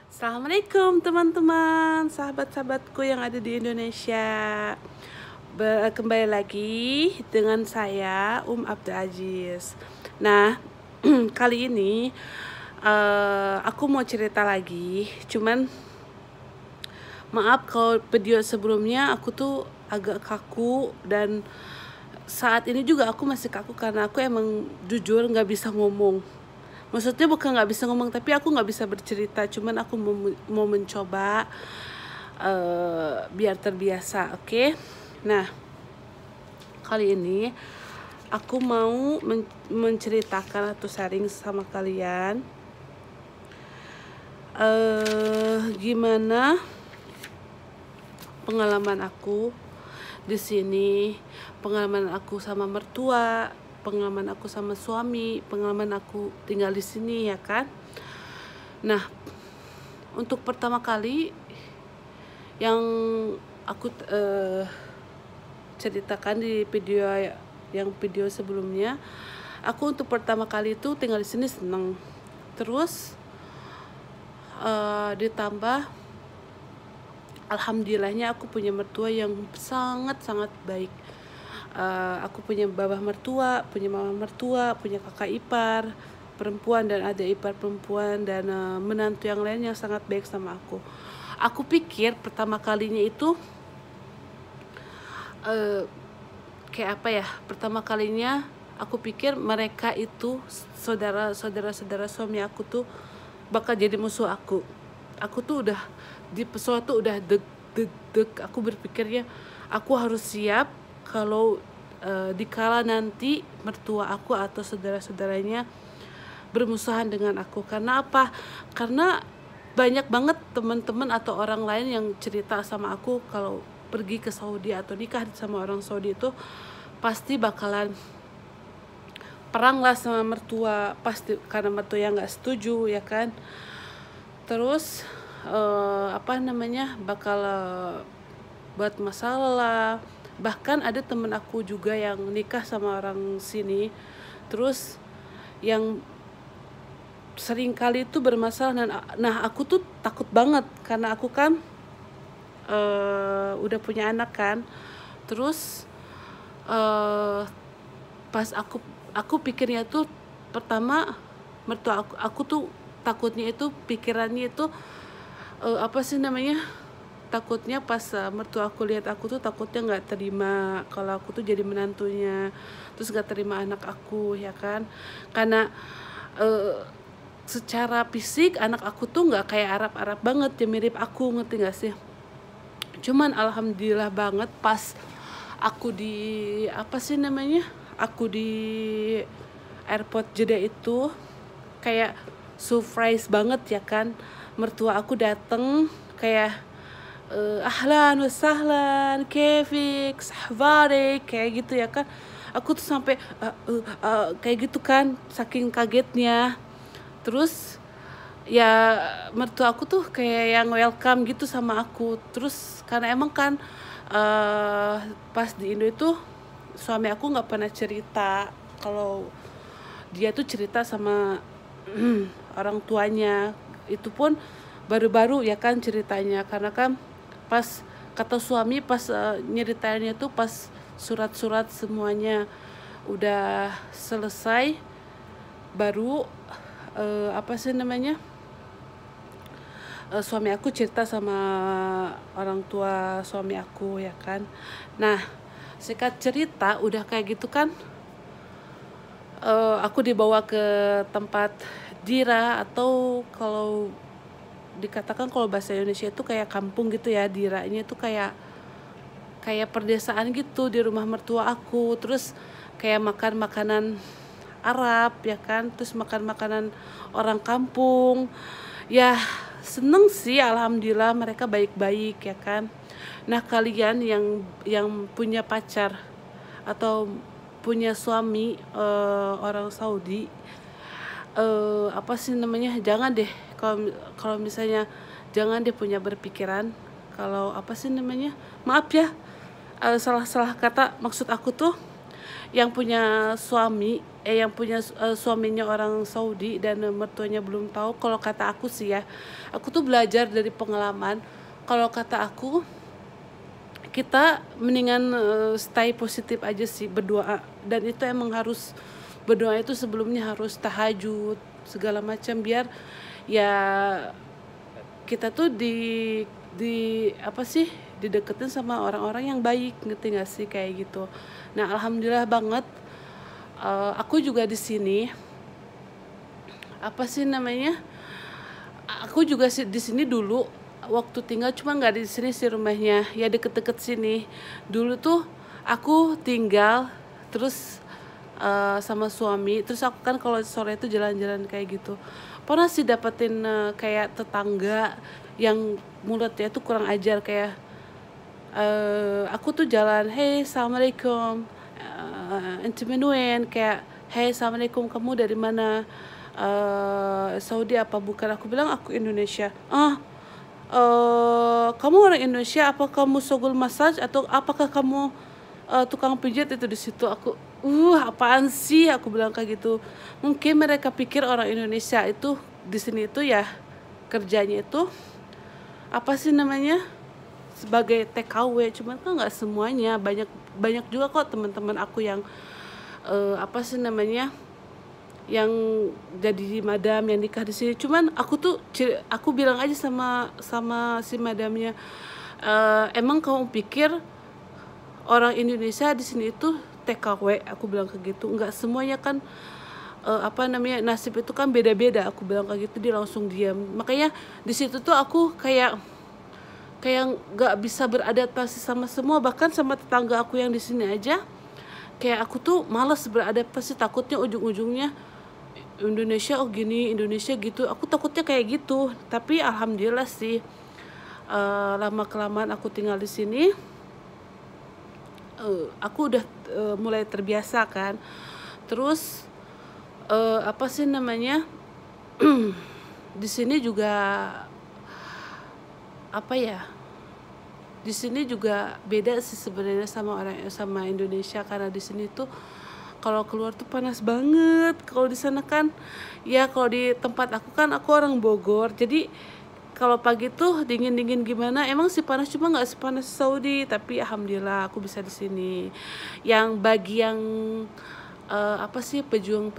Assalamualaikum teman-teman, sahabat-sahabatku yang ada di Indonesia. Kembali lagi dengan saya Abdul Aziz. Nah, kali ini aku mau cerita lagi. Cuman maaf kalau video sebelumnya aku tuh agak kaku, dan saat ini juga aku masih kaku karena aku emang jujur nggak bisa ngomong. Maksudnya bukan nggak bisa ngomong, tapi aku nggak bisa bercerita. Cuman aku mau mencoba biar terbiasa, oke? Nah, kali ini aku mau menceritakan atau sharing sama kalian gimana pengalaman aku di sini, pengalaman aku sama mertua, pengalaman aku sama suami, pengalaman aku tinggal di sini, ya kan. Nah, untuk pertama kali yang aku ceritakan di video sebelumnya, aku untuk pertama kali itu tinggal di sini seneng. Terus ditambah alhamdulillahnya aku punya mertua yang sangat-sangat baik. Aku punya babah mertua, punya mama mertua, punya kakak ipar perempuan dan adik ipar perempuan, dan menantu yang lain yang sangat baik sama aku. Aku pikir pertama kalinya itu kayak apa ya? Pertama kalinya aku pikir mereka itu saudara suami aku tuh bakal jadi musuh aku. Aku tuh udah di pesawat tuh udah deg. Aku berpikirnya aku harus siap kalau dikala nanti mertua aku atau saudara-saudaranya bermusuhan dengan aku. Karena apa? Karena banyak banget teman-teman atau orang lain yang cerita sama aku kalau pergi ke Saudi atau nikah sama orang Saudi itu pasti bakalan perang lah sama mertua, pasti karena mertua yang nggak setuju, ya kan. Terus bakal buat masalah. Bahkan ada temen aku juga yang nikah sama orang sini, terus yang sering kali itu bermasalah. Nah, aku tuh takut banget karena aku kan udah punya anak kan. Terus pas aku pikirnya tuh pertama mertua aku tuh takutnya itu pikirannya itu takutnya pas mertua aku lihat aku tuh takutnya nggak terima kalau aku tuh jadi menantunya, terus nggak terima anak aku, ya kan. Karena secara fisik anak aku tuh nggak kayak Arab banget, ya mirip aku, ngerti nggak sih. Cuman alhamdulillah banget pas aku di aku di airport Jeddah itu kayak surprise banget, ya kan. Mertua aku dateng kayak ahlan wasahlan kefik sahbarik kayak gitu, ya kan. Aku tuh sampai kayak gitu kan, saking kagetnya. Terus ya mertua aku tuh kayak yang welcome gitu sama aku. Terus karena emang kan pas di Indo itu suami aku nggak pernah cerita kalau dia tuh cerita sama orang tuanya. Itu pun baru-baru, ya kan, ceritanya. Karena kan pas kata suami pas nyeritainnya tuh pas surat-surat semuanya udah selesai, baru suami aku cerita sama orang tua suami aku, ya kan. Nah, singkat cerita udah kayak gitu kan, aku dibawa ke tempat dira, atau kalau dikatakan kalau bahasa Indonesia itu kayak kampung gitu ya. Diranya itu kayak perdesaan gitu di rumah mertua aku. Terus kayak makan makanan Arab, ya kan. Terus makan makanan orang kampung. Ya seneng sih, alhamdulillah mereka baik-baik, ya kan. Nah, kalian yang punya pacar atau punya suami orang Saudi, jangan deh, kalau misalnya jangan deh punya berpikiran kalau maaf ya, salah kata. Maksud aku tuh yang punya suami yang punya suaminya orang Saudi dan mertuanya belum tahu. Kalau kata aku sih ya, aku tuh belajar dari pengalaman. Kalau kata aku, kita mendingan stay positif aja sih, berdoa. Dan itu emang harus berdoa, itu sebelumnya harus tahajud segala macam, biar ya kita tuh di apa sih, dideketin sama orang-orang yang baik, ngerti gak sih, kayak gitu. Nah, alhamdulillah banget, aku juga di sini apa sih namanya, aku juga di sini dulu waktu tinggal, cuma nggak di sini sih rumahnya, ya deket-deket sini. Dulu tuh aku tinggal terus sama suami, terus aku kan kalau sore itu jalan-jalan kayak gitu. Pernah sih dapetin kayak tetangga yang mulutnya tuh kurang ajar, kayak aku tuh jalan, hey assalamualaikum, ente menuen, kayak hey assalamualaikum, kamu dari mana, Saudi apa bukan? Aku bilang aku Indonesia. Kamu orang Indonesia, apa kamu sogul massage atau apakah kamu tukang pijat? Itu di situ aku apaan sih, aku bilang kayak gitu. Mungkin mereka pikir orang Indonesia itu di sini itu ya kerjanya itu apa sih namanya, sebagai TKW, cuman kan nggak semuanya. Banyak juga kok teman-teman aku yang apa sih namanya, yang jadi madam yang nikah di sini. Cuman aku bilang aja sama si madamnya, emang kamu pikir orang Indonesia di sini itu TKW? Aku bilang kayak gitu. Nggak semuanya kan apa namanya, nasib itu kan beda-beda, aku bilang kayak gitu. Dia langsung diam. Makanya di situ tuh aku kayak nggak bisa beradaptasi sama semua, bahkan sama tetangga aku yang di sini aja. Kayak aku tuh malas beradaptasi, takutnya ujung-ujungnya Indonesia gini, Indonesia gitu. Aku takutnya kayak gitu. Tapi alhamdulillah sih, lama kelamaan aku tinggal di sini, aku udah mulai terbiasa kan. Terus apa sih namanya, di sini juga apa ya, di sini juga beda sih sebenarnya sama Indonesia, karena di sini tuh kalau keluar tuh panas banget. Kalau di sana kan ya, kalau di tempat aku kan, aku orang Bogor, jadi kalau pagi tuh dingin gimana, emang sih panas, cuma nggak sepanas Saudi. Tapi alhamdulillah aku bisa di sini. Yang bagi yang apa sih, pejuang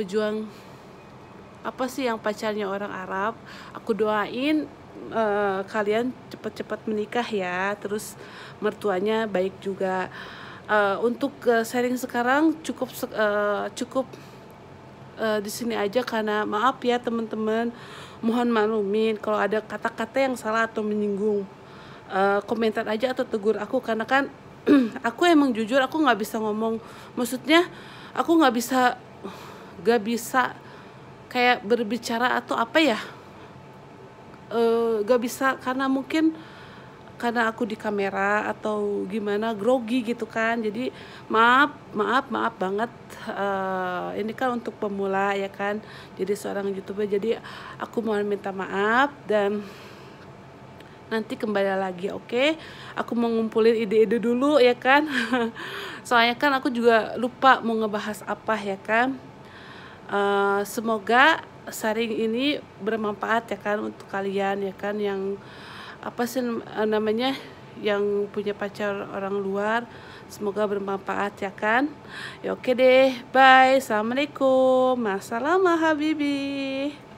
apa sih, yang pacarnya orang Arab, aku doain kalian cepat-cepat menikah ya, terus mertuanya baik juga. Untuk sharing sekarang cukup di sini aja, karena maaf ya teman-teman, mohon maklumin kalau ada kata-kata yang salah atau menyinggung. Komentar aja atau tegur aku, karena kan aku emang jujur, aku nggak bisa ngomong, maksudnya aku nggak bisa kayak berbicara atau apa ya, gak bisa, karena mungkin karena aku di kamera atau gimana, grogi gitu kan. Jadi maaf banget, ini kan untuk pemula ya kan, jadi seorang YouTuber. Jadi aku mohon minta maaf, dan nanti kembali lagi, oke? Aku mau ngumpulin ide-ide dulu ya kan. Soalnya kan aku juga lupa mau ngebahas apa ya kan. Semoga sharing ini bermanfaat ya kan untuk kalian ya kan, yang apa sih namanya, yang punya pacar orang luar. Semoga bermanfaat ya kan. Ya oke deh, bye, assalamualaikum, assalamualaikum habibi.